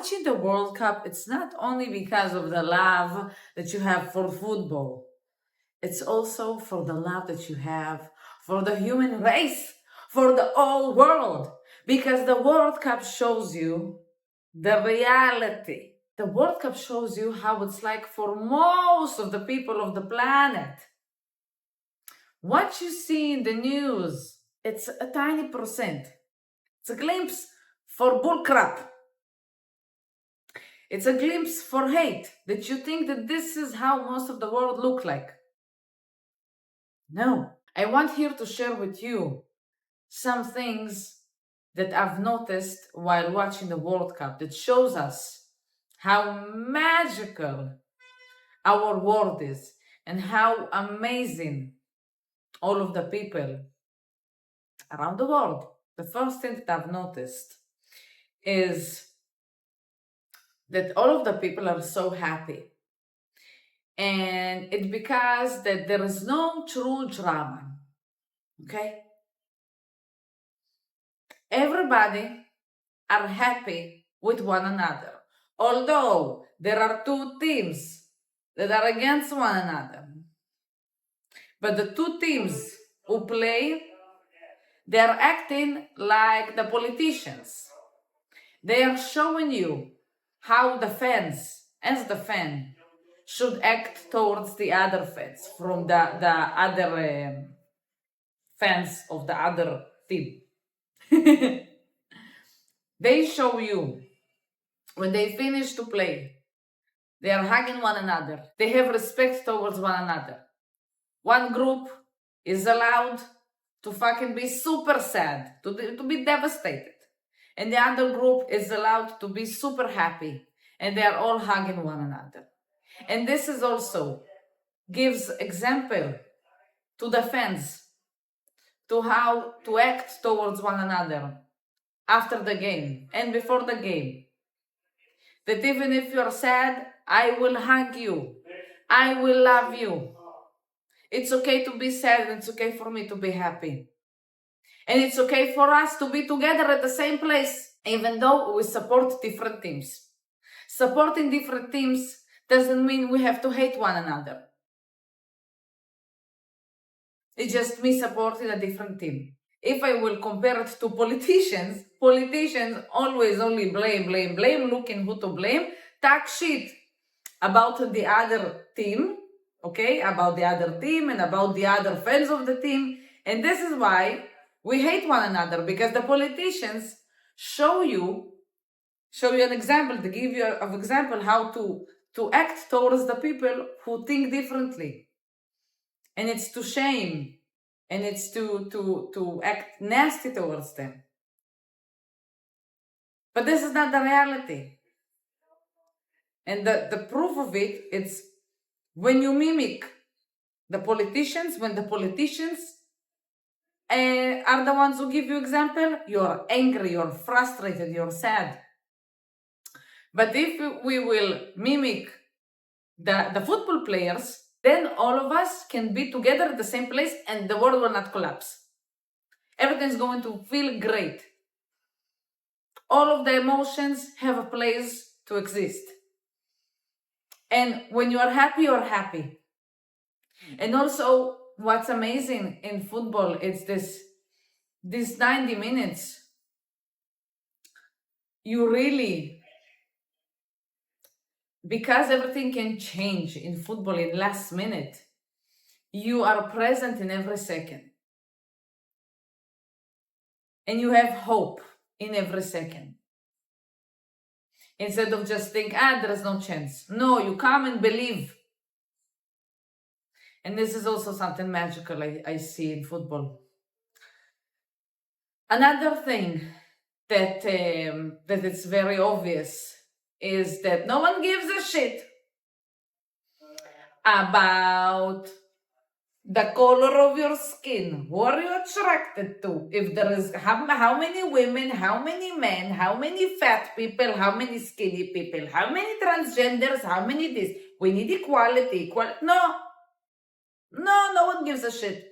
watching the World Cup, it's not only because of the love that you have for football, it's also for the love that you have for the human race, for the whole world. Because the World Cup shows you the reality. The World Cup shows you how it's like for most of the people of the planet. What you see in the news, it's a tiny percent. It's a glimpse for bullcrap. It's a glimpse for hate, that you think that this is how most of the world look like. No. I want here to share with you some things that I've noticed while watching the World Cup that shows us how magical our world is and how amazing all of the people around the world. The first thing that I've noticed is that all of the people are so happy. And it's because that there is no true drama. Okay? Everybody are happy with one another. Although there are two teams that are against one another. But the two teams who play, they are acting like the politicians. They are showing you how the fans, as the fan, should act towards the other fans from the other fans of the other team. They show you when they finish to play, they are hugging one another. They have respect towards one another. One group is allowed to fucking be super sad, to be devastated. And the other group is allowed to be super happy. And they are all hugging one another. And this is also gives example to the fans to how to act towards one another after the game and before the game. That even if you're sad, I will hug you. I will love you. It's okay to be sad and it's okay for me to be happy. And it's okay for us to be together at the same place, even though we support different teams. Supporting different teams doesn't mean we have to hate one another. It's just me supporting a different team. If I will compare it to politicians, politicians always only blame, looking who to blame, talk shit about the other team, okay, about the other team and about the other fans of the team. And this is why we hate one another, because the politicians show you an example, to give you an example how to act towards the people who think differently. And it's to shame, and it's to act nasty towards them. But this is not the reality. And the proof of it, it's when you mimic the politicians, when the politicians are the ones who give you example, you're angry, you're frustrated, you're sad. But if we will mimic the football players, then all of us can be together at the same place and the world will not collapse. Everything's going to feel great. All of the emotions have a place to exist. And when you are happy, you're happy. And also, what's amazing in football is this 90 minutes. You really, because everything can change in football in last minute, you are present in every second. And you have hope in every second. Instead of just think, there's no chance. No, you come and believe. And this is also something magical I see in football. Another thing that it's very obvious is that no one gives a shit about the color of your skin. Who are you attracted to? If there is how many women, how many men, how many fat people, how many skinny people, how many transgenders, how many this. We need equality. No one gives a shit.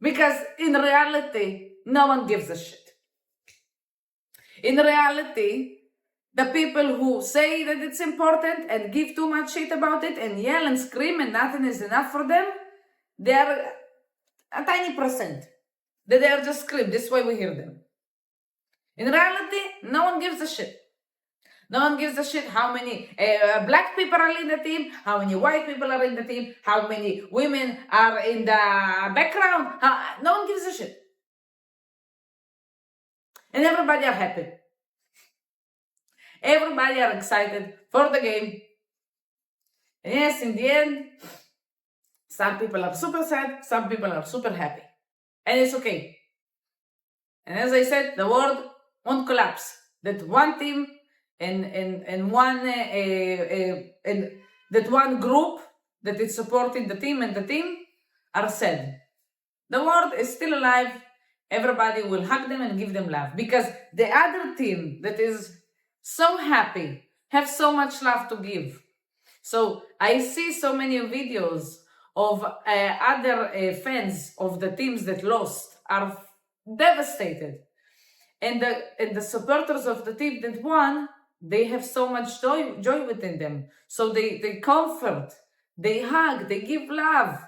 Because in reality, no one gives a shit. In reality, The people who say that it's important and give too much shit about it and yell and scream and nothing is enough for them, they are a tiny percent. That they are just scream. This way we hear them. In reality, no one gives a shit. No one gives a shit how many black people are in the team, how many white people are in the team, how many women are in the background. No one gives a shit. And everybody are happy. Everybody are excited for the game. And yes, in the end, some people are super sad, some people are super happy. And it's okay. And as I said, the world won't collapse. That one team and that one group that is supporting the team and the team are sad. The world is still alive. Everybody will hug them and give them love. Because the other team that is so happy have so much love to give. So I see so many videos of other fans of the teams that lost are devastated. And the supporters of the team that won, they have so much joy within them. So they comfort, they hug, they give love.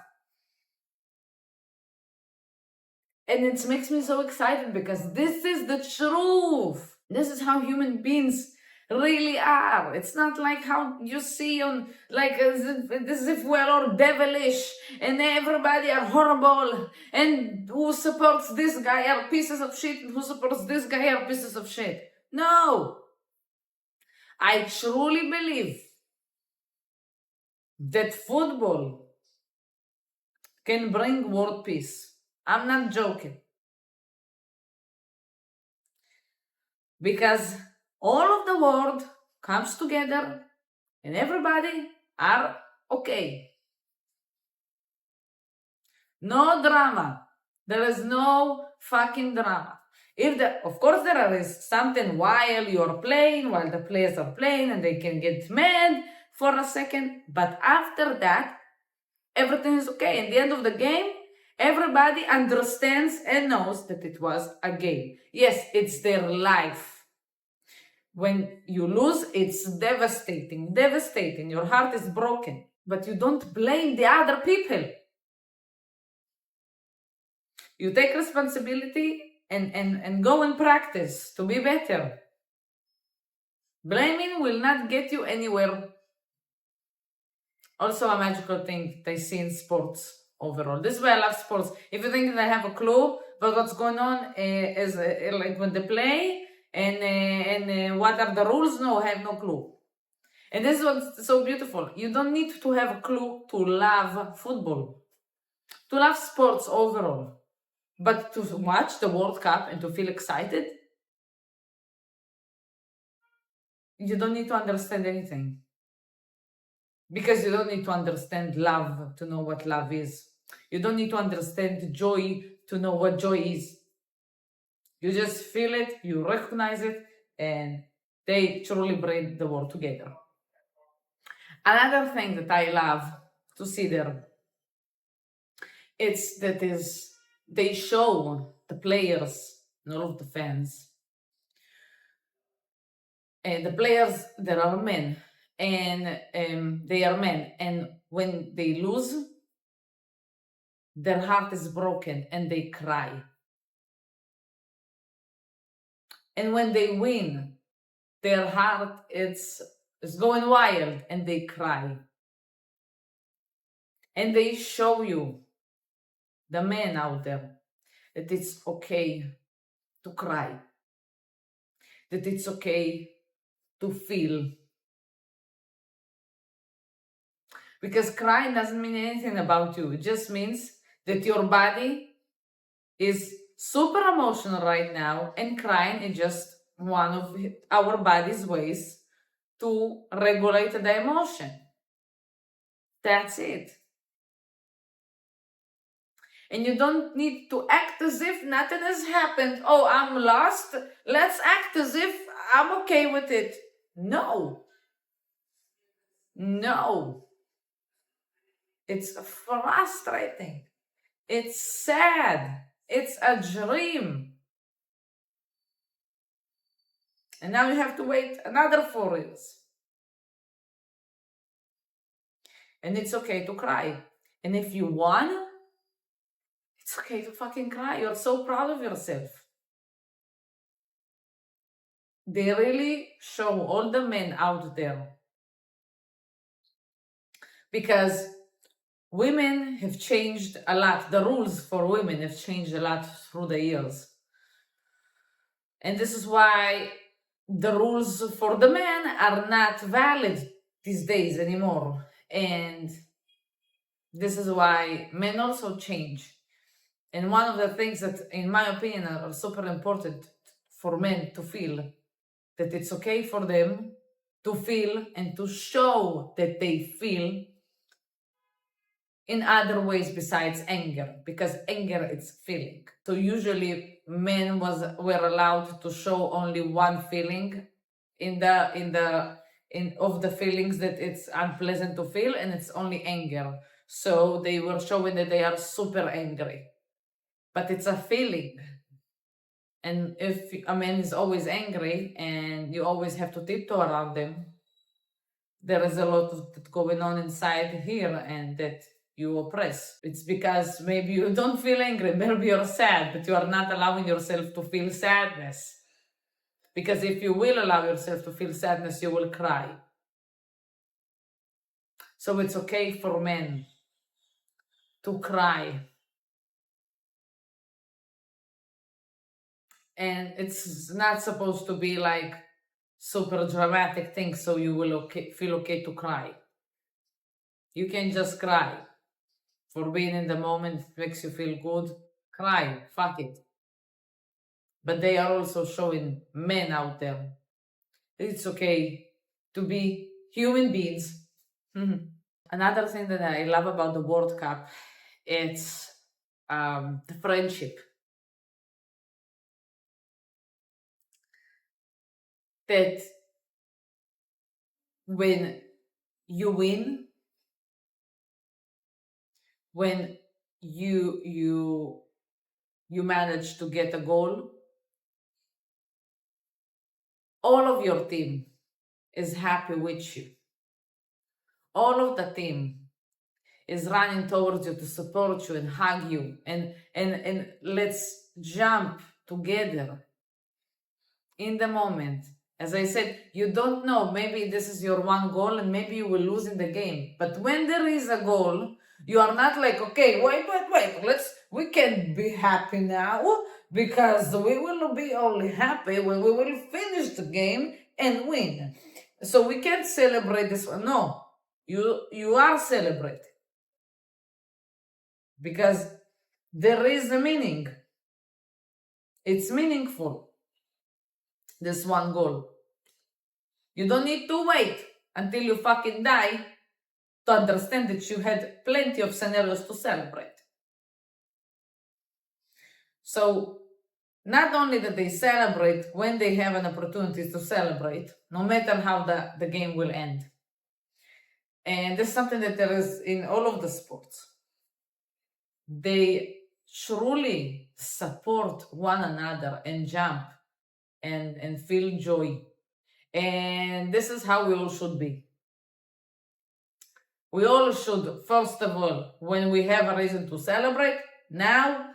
And it makes me so excited because this is the truth. This is how human beings really are. It's not like how you see on, like as if we're all devilish and everybody are horrible and who supports this guy are pieces of shit and who supports this guy are pieces of shit. No. I truly believe that football can bring world peace. I'm not joking. Because all of the world comes together and everybody are okay. No drama. There is no fucking drama. Of course there is something while you're playing, while the players are playing and they can get mad for a second, but after that, everything is okay. At the end of the game, everybody understands and knows that it was a game. Yes, it's their life. When you lose, it's devastating. Your heart is broken. But you don't blame the other people. You take responsibility and go and practice to be better. Blaming will not get you anywhere. Also a magical thing they see in sports overall. This is why I love sports. If you think that I have a clue about what's going on, is like when they play and what are the rules, no, I have no clue. And this is what's so beautiful. You don't need to have a clue to love football, to love sports overall. But to watch the World Cup and to feel excited, you don't need to understand anything. Because you don't need to understand love to know what love is. You don't need to understand joy to know what joy is. You just feel it, you recognize it, and they truly bring the world together. Another thing that I love to see there, they show the players and all of the fans. And the players, there are men, and they are men. And when they lose, their heart is broken and they cry. And when they win, their heart is going wild and they cry. And they show you, the men out there, that it's okay to cry, that it's okay to feel. Because crying doesn't mean anything about you. It just means that your body is super emotional right now, and crying is just one of our body's ways to regulate the emotion. That's it. And you don't need to act as if nothing has happened. Oh, I'm lost. Let's act as if I'm okay with it. No. No. It's frustrating. It's sad. It's a dream. And now you have to wait another 4 years. And it's okay to cry. And if you won, it's okay to fucking cry. You're so proud of yourself. They really show all the men out there. Because women have changed a lot. The rules for women have changed a lot through the years. And this is why the rules for the men are not valid these days anymore. And this is why men also change. And one of the things that, in my opinion, are super important for men to feel, that it's okay for them to feel and to show that they feel in other ways besides anger, because anger is feeling. So usually men were allowed to show only one feeling of the feelings that it's unpleasant to feel, and it's only anger. So they were showing that they are super angry, but it's a feeling. And if a man is always angry and you always have to tiptoe around them, there is a lot of that going on inside here, and that you oppress. It's because maybe you don't feel angry, maybe you're sad, but you are not allowing yourself to feel sadness. Because if you will allow yourself to feel sadness, you will cry. So it's okay for men to cry. And it's not supposed to be like super dramatic thing, so you will feel okay to cry. You can just cry. For being in the moment, it makes you feel good. Cry, fuck it. But they are also showing men out there. It's okay to be human beings. Another thing that I love about the World Cup, it's the friendship. That when you win, when you manage to get a goal, all of your team is happy with you. All of the team is running towards you to support you and hug you, and let's jump together in the moment. As I said, you don't know, maybe this is your one goal and maybe you will lose in the game. But when there is a goal, you are not like, okay, wait, we can be happy now, because we will be only happy when we will finish the game and win. So we can't celebrate this one. No, you are celebrating. Because there is a meaning. It's meaningful, this one goal. You don't need to wait until you fucking die to understand that you had plenty of scenarios to celebrate. So, not only that they celebrate when they have an opportunity to celebrate, no matter how the game will end. And this is something that there is in all of the sports. They truly support one another and jump and feel joy. And this is how we all should be. We all should, first of all, when we have a reason to celebrate now.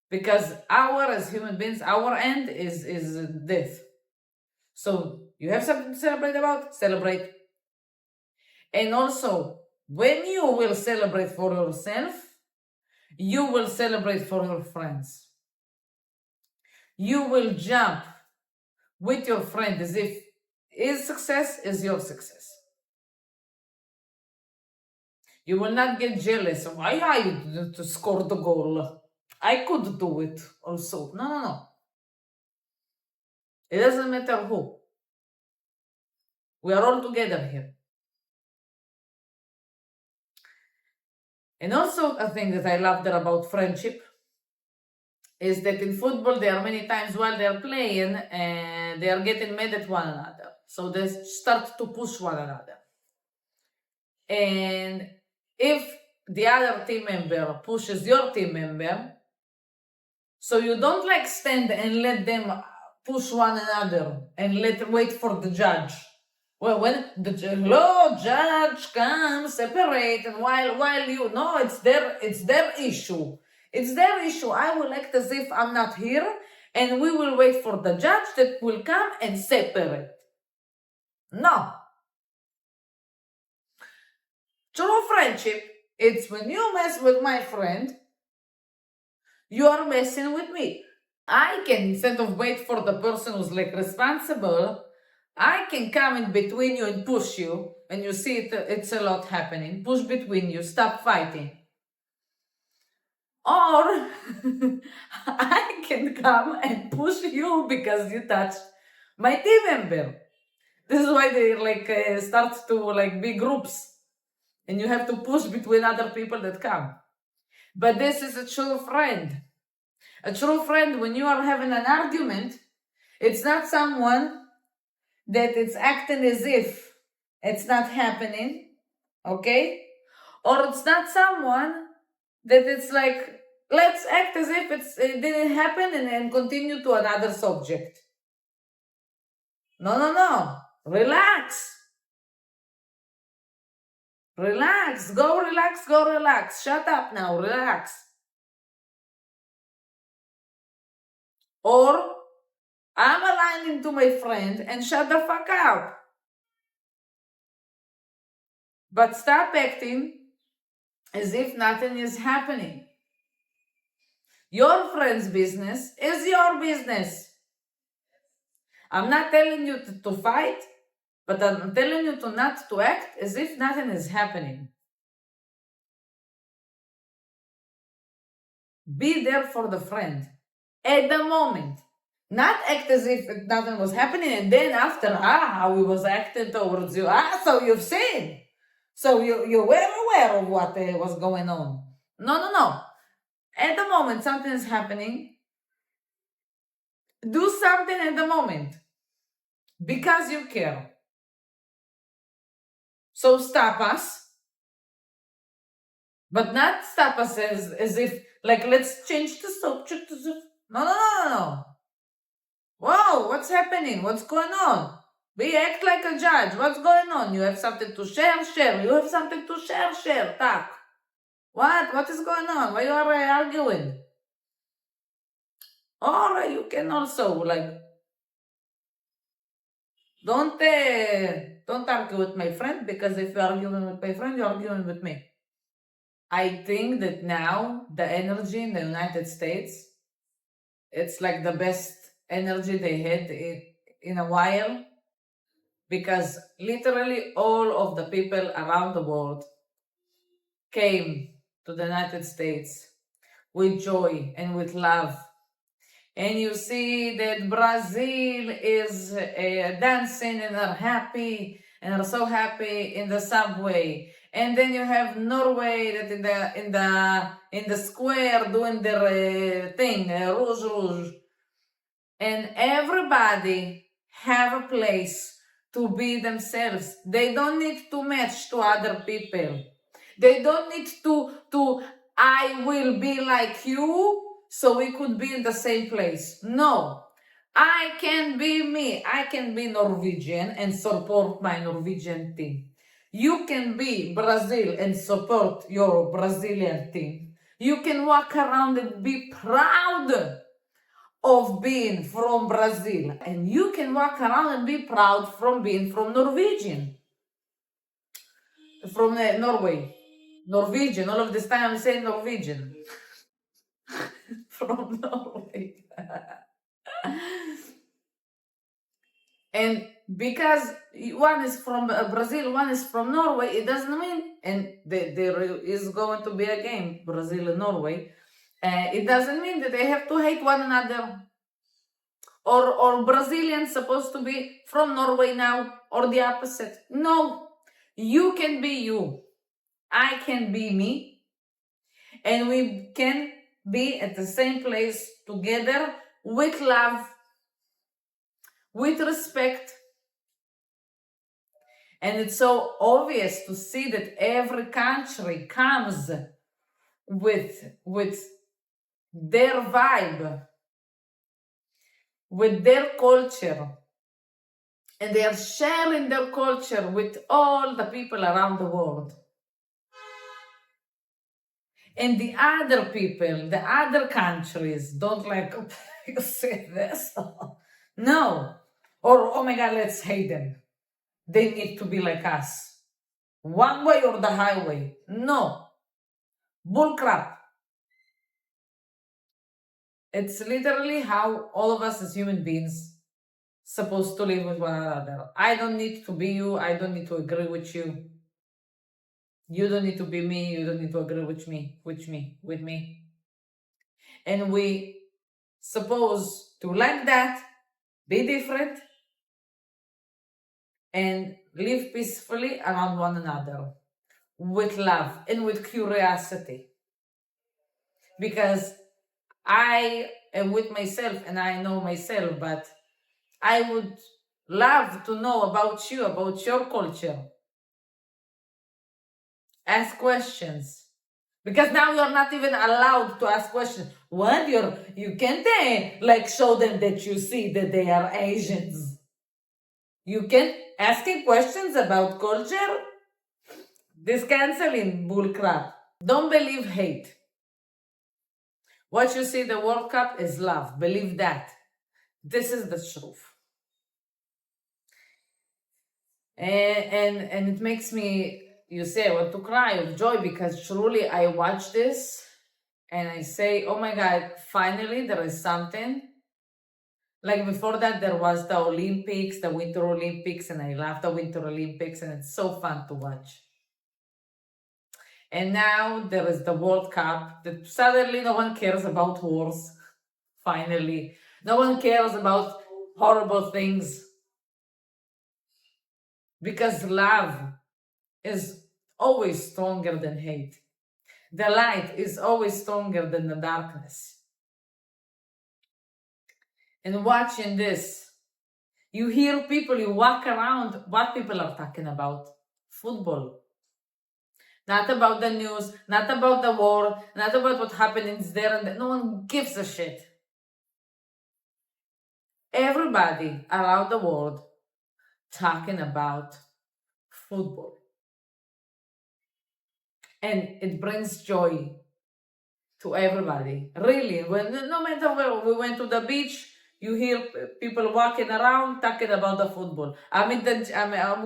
Because as human beings, our end is death. So you have something to celebrate about, celebrate. And also, when you will celebrate for yourself, you will celebrate for your friends. You will jump with your friend as if his success is your success. You will not get jealous. Why I to score the goal? I could do it also. No. It doesn't matter who. We are all together here. And also a thing that I love there about friendship is that in football there are many times while they are playing and they are getting mad at one another. So they start to push one another. And if the other team member pushes your team member, So you don't like stand and let them push one another and wait for the judge. Well, when the judge comes, separate, and while you know it's their issue. It's their issue. I will act as if I'm not here, and we will wait for the judge that will come and separate. No. True friendship, it's when you mess with my friend, you are messing with me. I can, instead of wait for the person who's like responsible, I can come in between you and push you, and you see it's a lot happening. Push between you, stop fighting. Or I can come and push you because you touched my team member. This is why they start to be groups, and you have to push between other people that come. But this is a true friend. A true friend, when you are having an argument, it's not someone that it's acting as if it's not happening, okay? Or it's not someone that it's like, let's act as if it didn't happen and continue to another subject. No. Relax. Relax. Go relax. Shut up now. Relax. Or I'm aligning to my friend and shut the fuck up. But stop acting as if nothing is happening. Your friend's business is your business. I'm not telling you to fight, but I'm telling you to not to act as if nothing is happening. Be there for the friend at the moment. Not act as if nothing was happening and then after, how he was acting towards you. So you've seen. So you were aware of what was going on. No. At the moment, something is happening. Do something at the moment because you care. So stop us, but not stop us as if, let's change the subject. No. Whoa, what's happening? What's going on? We act like a judge. What's going on? You have something to share? Share. You have something to share? Share. Talk. What is going on? Why you are arguing? Or you can also don't argue with my friend, because if you're arguing with my friend, you're arguing with me. I think that now the energy in the United States, it's like the best energy they had in a while, because literally all of the people around the world came to the United States with joy and with love. And you see that Brazil is dancing and are happy and are so happy in the subway. And then you have Norway that in the square doing their thing, rouge. And everybody have a place to be themselves. They don't need to match to other people. They don't need to I will be like you, so we could be in the same place. No, I can be me. I can be Norwegian and support my Norwegian team. You can be Brazil and support your Brazilian team. You can walk around and be proud of being from Brazil. And you can walk around and be proud from being from Norwegian. From Norway. Norwegian. All of this time I'm saying Norwegian. From Norway. And because one is from Brazil, one is from Norway, it doesn't mean, and there is going to be a game, Brazil and Norway, it doesn't mean that they have to hate one another. Or Brazilians supposed to be from Norway now, or the opposite. No, you can be you. I can be me. And we can be at the same place together with love, with respect. And it's so obvious to see that every country comes with their vibe, with their culture, and they are sharing their culture with all the people around the world. And the other people, the other countries don't like, you say this? No. Or, oh my God, let's hate them. They need to be like us. One way or the highway. No. Bullcrap. It's literally how all of us as human beings supposed to live with one another. I don't need to be you. I don't need to agree with you. You don't need to be me. You don't need to agree with me. And we supposed to like that, be different, and live peacefully around one another with love and with curiosity. Because I am with myself and I know myself, but I would love to know about you, about your culture. Ask questions. Because now you're not even allowed to ask questions. What? You can't like show them that you see that they are Asians. You can asking questions about culture? This canceling bullcrap. Don't believe hate. What you see the World Cup is love. Believe that. This is the truth. And it makes me, you say, I want to cry of joy, because truly I watch this and I say, oh my God, finally there is something. Like before that, there was the Olympics, the Winter Olympics, and I love the Winter Olympics, and it's so fun to watch. And now there is the World Cup, that suddenly no one cares about wars. Finally, no one cares about horrible things. Because love is always stronger than hate. The light is always stronger than the darkness. And watching this, you hear people, you walk around, what people are talking about? Football. Not about the news, not about the war, not about what happens there and there. No one gives a shit. Everybody around the world talking about football. And it brings joy to everybody. Really, no matter where we went to the beach, you hear people walking around talking about the football. I'm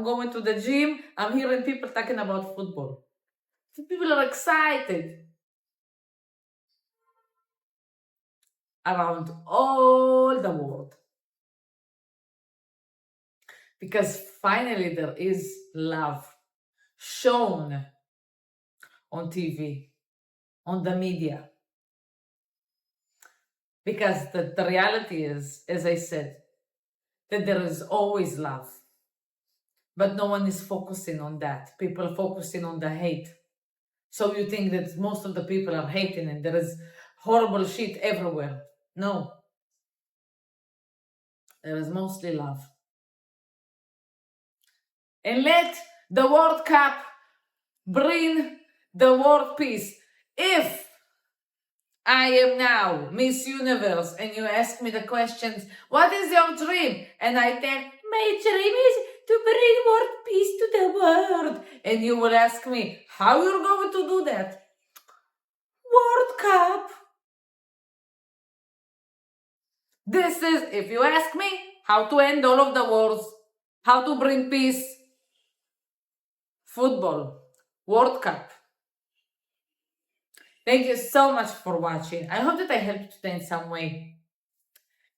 going to the gym, I'm hearing people talking about football. People are excited around all the world. Because finally there is love shown on TV, on the media. Because the reality is, as I said, that there is always love. But no one is focusing on that. People are focusing on the hate. So you think that most of the people are hating and there is horrible shit everywhere. No. There is mostly love. And let the World Cup bring the world peace. If I am now Miss Universe and you ask me the questions, what is your dream? And I tell, my dream is to bring world peace to the world. And you will ask me, how you're going to do that? World Cup. This is, if you ask me, how to end all of the wars, how to bring peace. Football. World Cup. Thank you so much for watching. I hope that I helped today in some way.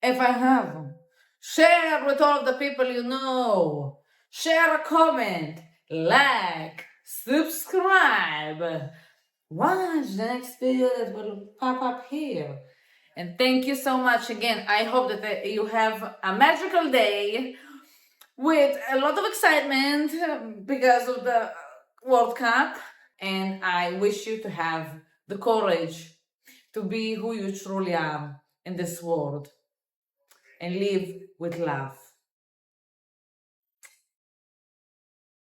If I have, share with all of the people you know. Share a comment, like, subscribe. Watch the next video that will pop up here. And thank you so much again. I hope that you have a magical day with a lot of excitement because of the World Cup. And I wish you to have the courage to be who you truly are in this world and live with love.